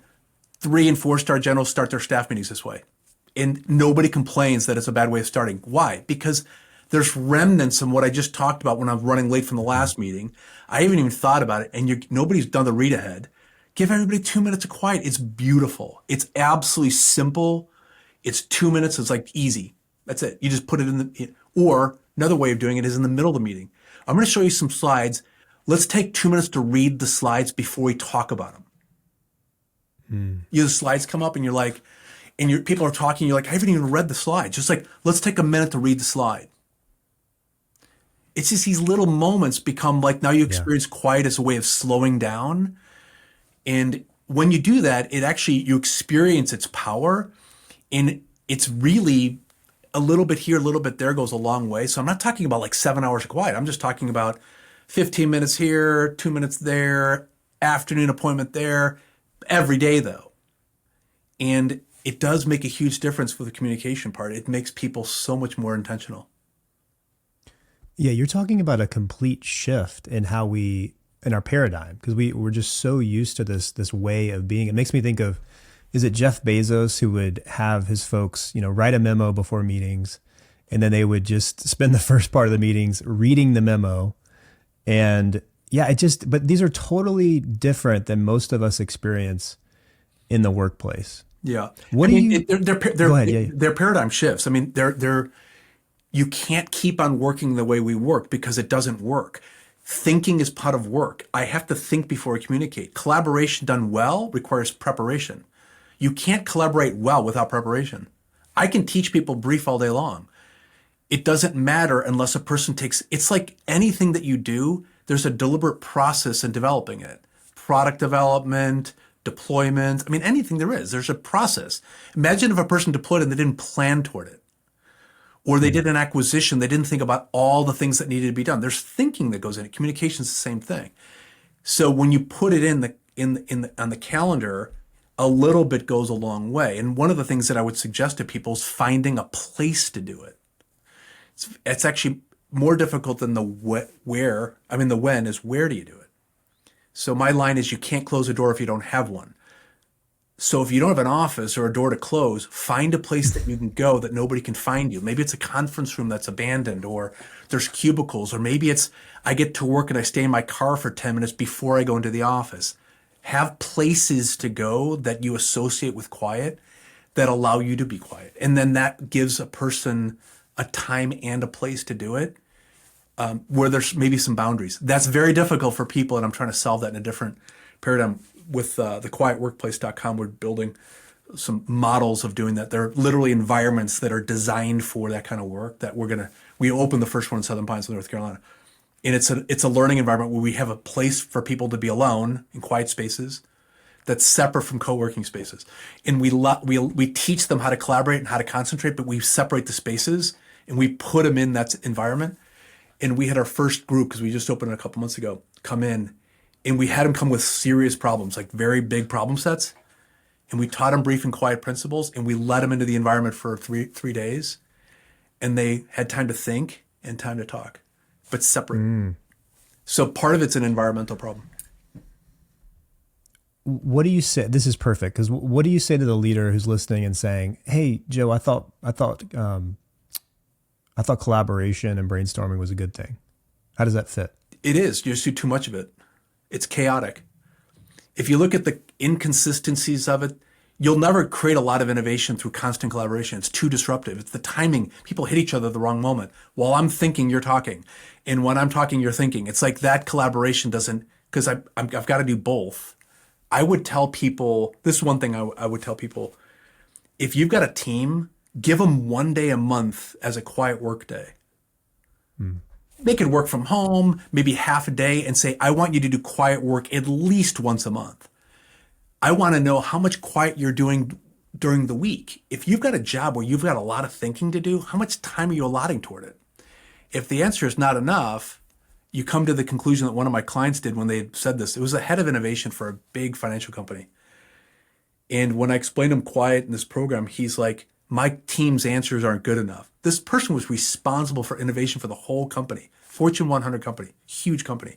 3- and 4-star generals start their staff meetings this way. And nobody complains that it's a bad way of starting. Why? Because there's remnants in what I just talked about when I'm running late from the last meeting. I haven't even thought about it. And nobody's done the read ahead. Give everybody 2 minutes of quiet. It's beautiful. It's absolutely simple. It's 2 minutes. It's like easy. That's it. You just put it or another way of doing it is in the middle of the meeting. I'm going to show you some slides. Let's take 2 minutes to read the slides before we talk about them. The slides come up and you're like, and people are talking, you're like, I haven't even read the slides. Just like, let's take a minute to read the slide. It's just these little moments become like, now you experience quiet as a way of slowing down. And when you do that, you experience its power, and it's really a little bit here, a little bit there goes a long way. So I'm not talking about like 7 hours of quiet. I'm just talking about 15 minutes here, 2 minutes there, afternoon appointment there. Every day though. And it does make a huge difference for the communication part. It makes people so much more intentional. Yeah, you're talking about a complete shift in how in our paradigm, because we're just so used to this way of being. It makes me think of, is it Jeff Bezos who would have his folks, write a memo before meetings, and then they would just spend the first part of the meetings reading the memo, and yeah, but these are totally different than most of us experience in the workplace. Yeah. What I do mean, you, they're go ahead. Yeah. they're paradigm shifts. I mean, you can't keep on working the way we work because it doesn't work. Thinking is part of work. I have to think before I communicate. Collaboration done well requires preparation. You can't collaborate well without preparation. I can teach people brief all day long. It doesn't matter unless a person it's like anything that you do, there's a deliberate process in developing it. Product development, deployment, I mean, anything there is, there's a process. Imagine if a person deployed and they didn't plan toward it. Or they did an acquisition, they didn't think about all the things that needed to be done. There's thinking that goes in it. Communication is the same thing. So when you put it on the calendar, a little bit goes a long way. And one of the things that I would suggest to people is finding a place to do it. It's actually more difficult than the where. I mean, the when is where do you do it? So my line is you can't close a door if you don't have one. So if you don't have an office or a door to close, find a place that you can go that nobody can find you. Maybe it's a conference room that's abandoned, or there's cubicles, or maybe it's I get to work and I stay in my car for 10 minutes before I go into the office. Have places to go that you associate with quiet that allow you to be quiet. And then that gives a person a time and a place to do it, where there's maybe some boundaries. That's very difficult for people, and I'm trying to solve that in a different paradigm. With thequietworkplace.com, we're building some models of doing that. They're literally environments that are designed for that kind of work that we opened the first one in Southern Pines, North Carolina. And it's a learning environment where we have a place for people to be alone in quiet spaces that's separate from co-working spaces. And we teach them how to collaborate and how to concentrate, but we separate the spaces and we put them in that environment. And we had our first group, because we just opened it a couple months ago, come in. And we had them come with serious problems, like very big problem sets. And we taught them brief and quiet principles, and we let them into the environment for three days. And they had time to think and time to talk, but separate. So part of it's an environmental problem. What do you say? This is perfect, because what do you say to the leader who's listening and saying, "Hey, Joe, I thought collaboration and brainstorming was a good thing." How does that fit? It is. You just do too much of it. It's chaotic. If you look at the inconsistencies of it, you'll never create a lot of innovation through constant collaboration. It's too disruptive. It's the timing. People hit each other at the wrong moment. While I'm thinking, you're talking. And when I'm talking, you're thinking. It's like that collaboration doesn't, because I've got to do both. I would tell people, this is one thing I would tell people, if you've got a team, give them one day a month as a quiet work day. They could work from home, maybe half a day, and say, I want you to do quiet work at least once a month. I want to know how much quiet you're doing during the week. If you've got a job where you've got a lot of thinking to do, how much time are you allotting toward it? If the answer is not enough, you come to the conclusion that one of my clients did when they said this. It was the head of innovation for a big financial company. And when I explained him quiet in this program, he's like, my team's answers aren't good enough. This person was responsible for innovation for the whole company, Fortune 100 company, huge company.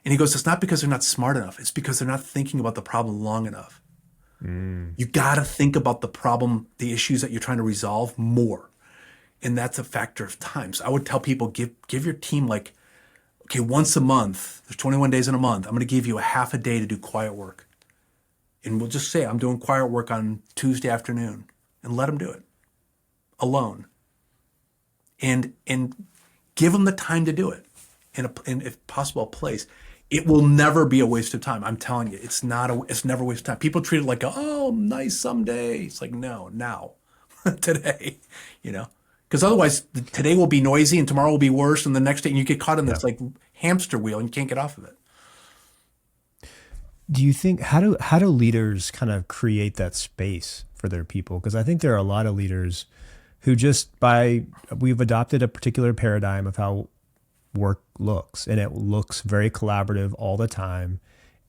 And he goes, it's not because they're not smart enough. It's because they're not thinking about the problem long enough. You got to think about the problem, the issues that you're trying to resolve more. And that's a factor of time. So I would tell people, give your team like, okay, once a month, there's 21 days in a month. I'm going to give you a half a day to do quiet work. And we'll just say, I'm doing quiet work on Tuesday afternoon. And let them do it alone, and give them the time to do it in if possible, a place. It will never be a waste of time. I'm telling you, it's never a waste of time. People treat it like, oh, nice someday. It's like, no, now, today, because otherwise today will be noisy and tomorrow will be worse, and the next day, and you get caught in this like hamster wheel and you can't get off of it. Do you think how do leaders kind of create that space for their people? Because I think there are a lot of leaders who we've adopted a particular paradigm of how work looks, and it looks very collaborative all the time.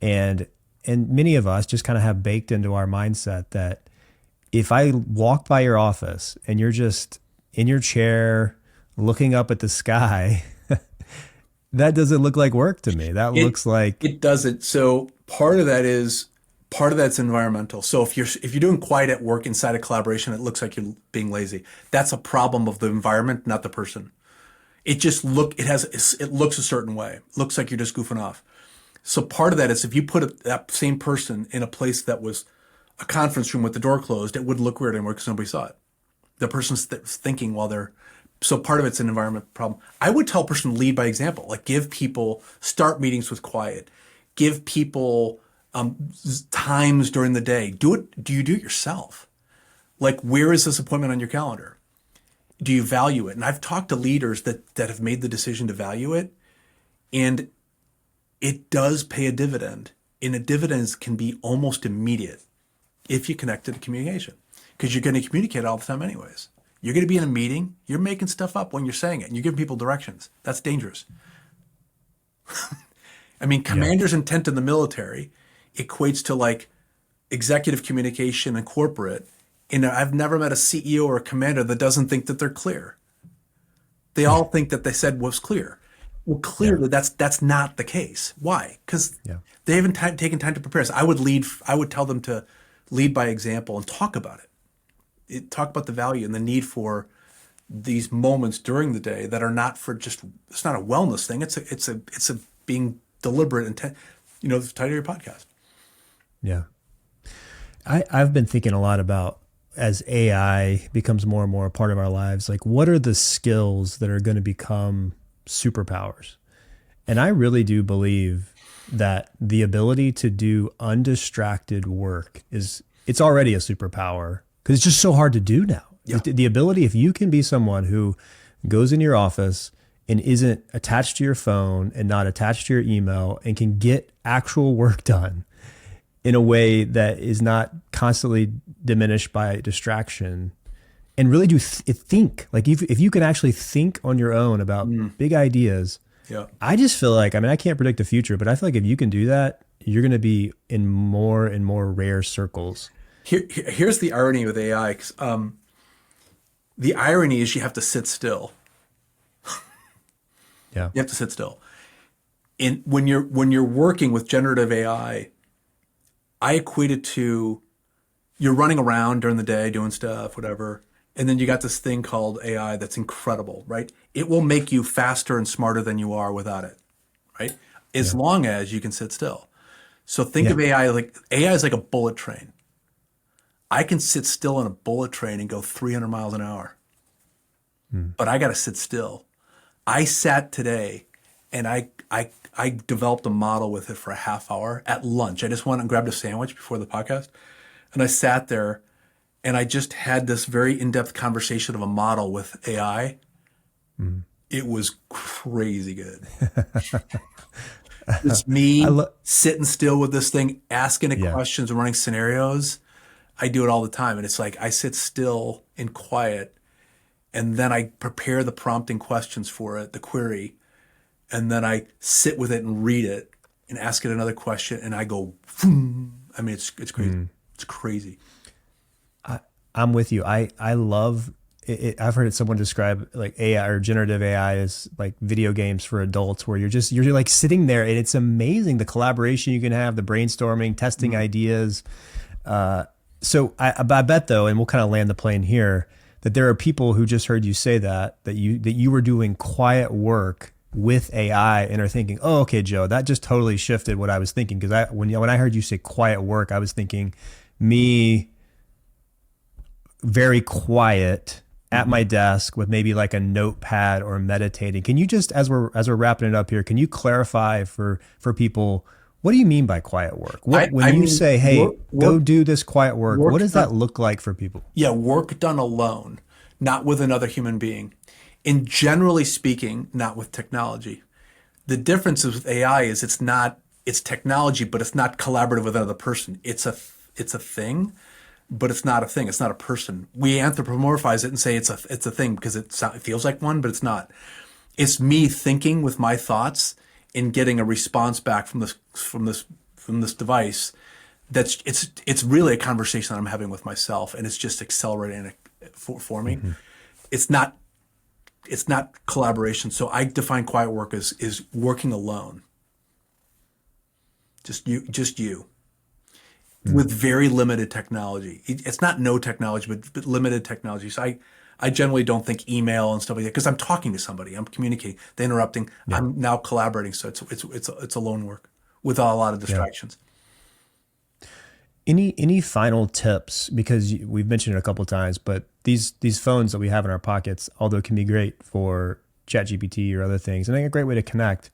And many of us just kind of have baked into our mindset that if I walk by your office and you're just in your chair looking up at the sky, that doesn't look like work to me. That looks like it doesn't. So part of that's environmental. So if you're doing quiet at work inside a collaboration, it looks like you're being lazy. That's a problem of the environment, not the person. it looks a certain way. It looks like you're just goofing off. So part of that is if you put that same person in a place that was a conference room with the door closed, it wouldn't look weird anymore because nobody saw it. The person's thinking while they're, so part of it's an environment problem. I would tell a person to lead by example, like start meetings with quiet, give people times during the day. Do you do it yourself? Like, where is this appointment on your calendar? Do you value it? And I've talked to leaders that have made the decision to value it, and it does pay a dividend. And a dividend can be almost immediate if you connect to the communication, because you're going to communicate all the time anyways. You're going to be in a meeting, you're making stuff up when you're saying it, and you're giving people directions. That's dangerous. I mean, commander's intent in the military equates to like executive communication and corporate. And I've never met a CEO or a commander that doesn't think that they're clear. They all think that they said was clear. Well, clearly that's not the case. Why? Because they haven't taken time to prepare. So I would tell them to lead by example and talk about it. Talk about the value and the need for these moments during the day that are not for just, it's not a wellness thing. It's a being deliberate and, the title of your podcast. Yeah. I've been thinking a lot about, as AI becomes more and more a part of our lives, like what are the skills that are going to become superpowers? And I really do believe that the ability to do undistracted work it's already a superpower because it's just so hard to do now. Yeah. The ability, if you can be someone who goes in your office and isn't attached to your phone and not attached to your email and can get actual work done in a way that is not constantly diminished by distraction, and really do think, like if you can actually think on your own about big ideas. Yeah. I just feel like, I can't predict the future, but I feel like if you can do that, you're going to be in more and more rare circles. Here's the irony with AI. The irony is you have to sit still. Yeah. You have to sit still. And when you're working with generative AI, I equate it to you're running around during the day doing stuff, whatever, and then you got this thing called AI that's incredible, right? It will make you faster and smarter than you are without it, right? As long as you can sit still. So think of AI is like a bullet train. I can sit still on a bullet train and go 300 miles an hour, but I got to sit still. I sat today and I developed a model with it for a half hour at lunch. I just went and grabbed a sandwich before the podcast, and I sat there and I just had this very in-depth conversation of a model with AI. It was crazy good. It's me sitting still with this thing, asking it questions and running scenarios. I do it all the time. And it's like I sit still and quiet, and then I prepare the prompting questions for it, the query, and then I sit with it and read it and ask it another question, and I go, it's crazy. It's crazy. I'm with you. I love it. I've heard someone describe like AI or generative AI as like video games for adults, where you're like sitting there, and it's amazing the collaboration you can have, the brainstorming, testing ideas. So I bet though, and we'll kind of land the plane here, that there are people who just heard you say that you were doing quiet work with AI and are thinking, oh, okay, Joe, that just totally shifted what I was thinking. Because when I heard you say quiet work, I was thinking me very quiet at my desk with maybe like a notepad or meditating. Can you just, as we're wrapping it up here, can you clarify for people, what do you mean by quiet work? When you say, hey, go do this quiet work, what does that look like for people? Yeah, work done alone, not with another human being. And generally speaking, not with technology. The difference with AI is it's technology, but it's not collaborative with another person. It's a thing, but it's not a thing. It's not a person. We anthropomorphize it and say it's a thing because it feels like one, but it's not. It's me thinking with my thoughts and getting a response back from this device. It's really a conversation that I'm having with myself, and it's just accelerating it for me. It's not collaboration. So I define quiet work as working alone. Just you. With very limited technology. It's not no technology, but limited technology. So I generally don't think email and stuff like that because I'm talking to somebody, I'm communicating, they're interrupting, I'm now collaborating. So it's alone work with a lot of distractions. Any final tips? Because we've mentioned it a couple of times, but these phones that we have in our pockets, although can be great for ChatGPT or other things, and a great way to connect.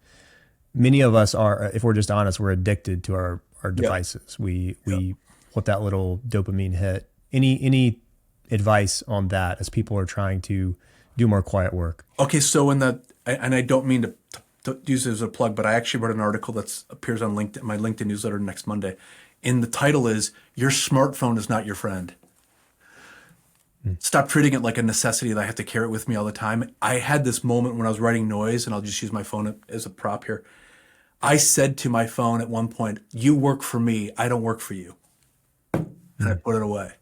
Many of us are, if we're just honest, we're addicted to our devices. We want that little dopamine hit. Any advice on that as people are trying to do more quiet work? Okay, so and I don't mean to use it as a plug, but I actually wrote an article that appears on LinkedIn, my LinkedIn newsletter next Monday. And the title is "Your Smartphone is Not Your Friend." Stop treating it like a necessity that I have to carry it with me all the time. I had this moment when I was writing noise, and I'll just use my phone as a prop here. I said to my phone at one point, "You work for me, I don't work for you." And I put it away.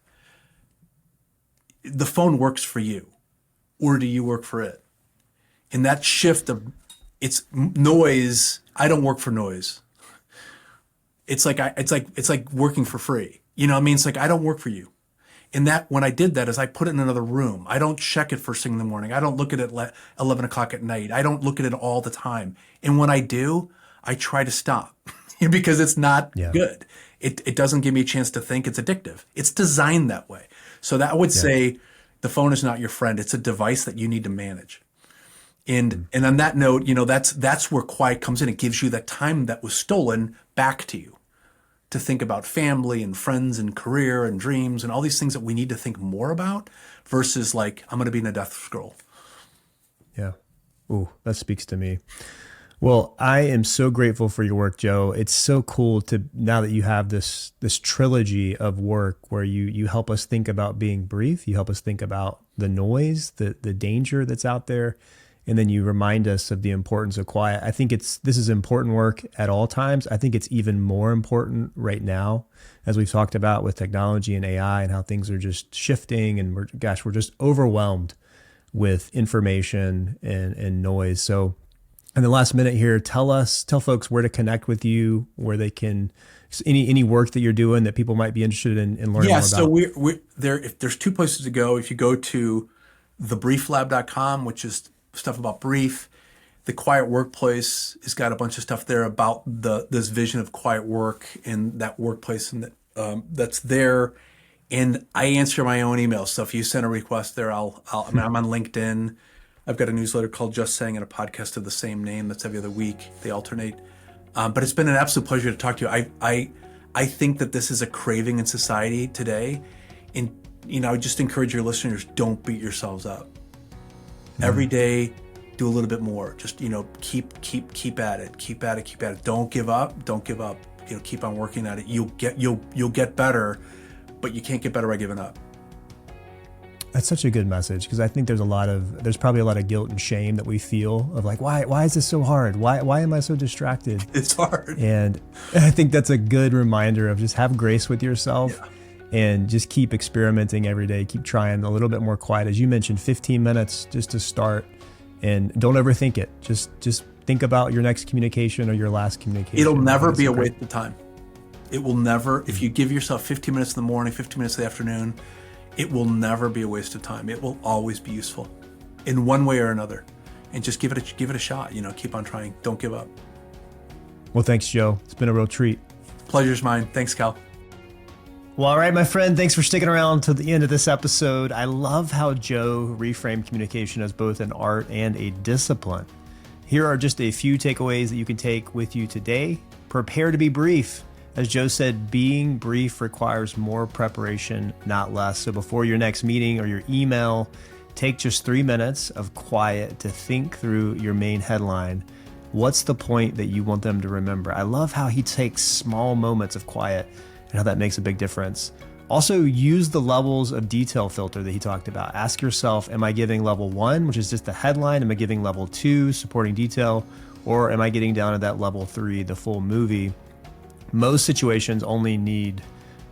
The phone works for you, or do you work for it? And that shift of it's noise, I don't work for noise. It's like working for free. You know what I mean? It's like I don't work for you. And that when I did that is I put it in another room. I don't check it first thing in the morning. I don't look at it at 11 o'clock at night. I don't look at it all the time. And when I do, I try to stop because it's not good. It doesn't give me a chance to think. It's addictive. It's designed that way. So that I would say the phone is not your friend. It's a device that you need to manage. And on that note, that's where quiet comes in. It gives you that time that was stolen back to you to think about family and friends and career and dreams and all these things that we need to think more about versus like, I'm going to be in a death scroll. Yeah. Ooh, that speaks to me. Well, I am so grateful for your work, Joe. It's so cool to now that you have this trilogy of work where you help us think about being brief, you help us think about the noise, the danger that's out there, and then you remind us of the importance of quiet. I think this is important work at all times. I think it's even more important right now, as we've talked about with technology and AI and how things are just shifting, and we're just overwhelmed with information and noise. So in the last minute here, tell folks where to connect with you, where they can, any work that you're doing that people might be interested in learning more about. Yeah, so we're there. If there's two places to go, if you go to thebrieflab.com, which is stuff about brief, the Quiet Workplace has got a bunch of stuff there about this vision of quiet work and that workplace and that's there. And I answer my own emails. So if you send a request there, I'm on LinkedIn. I've got a newsletter called Just Saying and a podcast of the same name that's every other week. They alternate. But it's been an absolute pleasure to talk to you. I think that this is a craving in society today. And, I just encourage your listeners, don't beat yourselves up. Every day, do a little bit more. Just, keep at it. Keep at it. Don't give up. Keep on working at it. You'll get better, but you can't get better by giving up. That's such a good message, because I think there's probably a lot of guilt and shame that we feel of like, why is this so hard? Why am I so distracted? It's hard. And I think that's a good reminder of just have grace with yourself and just keep experimenting every day. Keep trying a little bit more quiet. As you mentioned, 15 minutes just to start, and don't overthink it. Just think about your next communication or your last communication. It'll never be a waste of time. It will never, if you give yourself 15 minutes in the morning, 15 minutes in the afternoon, it will never be a waste of time. It will always be useful in one way or another. And just give it a shot, keep on trying. Don't give up. Well, thanks, Joe. It's been a real treat. Pleasure's mine. Thanks, Cal. Well, all right, my friend, thanks for sticking around to the end of this episode. I love how Joe reframed communication as both an art and a discipline. Here are just a few takeaways that you can take with you today. Prepare to be brief. As Joe said, being brief requires more preparation, not less. So before your next meeting or your email, take just 3 minutes of quiet to think through your main headline. What's the point that you want them to remember? I love how he takes small moments of quiet and how that makes a big difference. Also, use the levels of detail filter that he talked about. Ask yourself, am I giving level 1, which is just the headline? Am I giving level 2, supporting detail? Or am I getting down to that level 3, the full movie? Most situations only need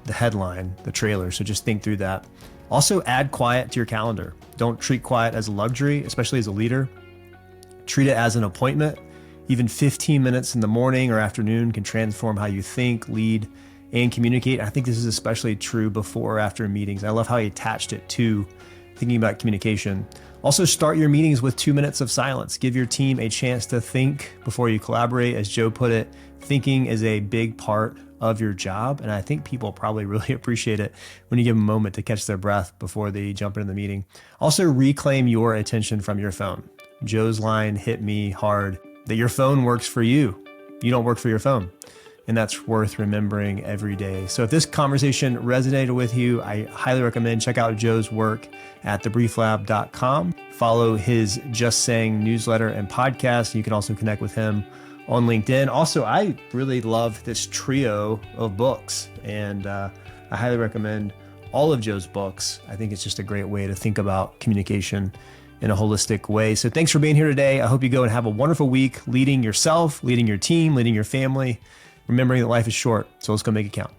the headline, the trailer, so just think through that. Also, add quiet to your calendar. Don't treat quiet as a luxury, especially as a leader. Treat it as an appointment. Even 15 minutes in the morning or afternoon can transform how you think, lead, and communicate. I think this is especially true before or after meetings. I love how he attached it to thinking about communication. Also, start your meetings with 2 minutes of silence. Give your team a chance to think before you collaborate. As Joe put it, thinking is a big part of your job. And I think people probably really appreciate it when you give them a moment to catch their breath before they jump into the meeting. Also, reclaim your attention from your phone. Joe's line hit me hard that your phone works for you. You don't work for your phone. And that's worth remembering every day. So if this conversation resonated with you, I highly recommend check out Joe's work at thebrieflab.com. Follow his Just Saying newsletter and podcast. You can also connect with him on LinkedIn. Also, I really love this trio of books, and I highly recommend all of Joe's books. I think it's just a great way to think about communication in a holistic way. So thanks for being here today. I hope you go and have a wonderful week leading yourself, leading your team, leading your family, remembering that life is short. So let's go make it count.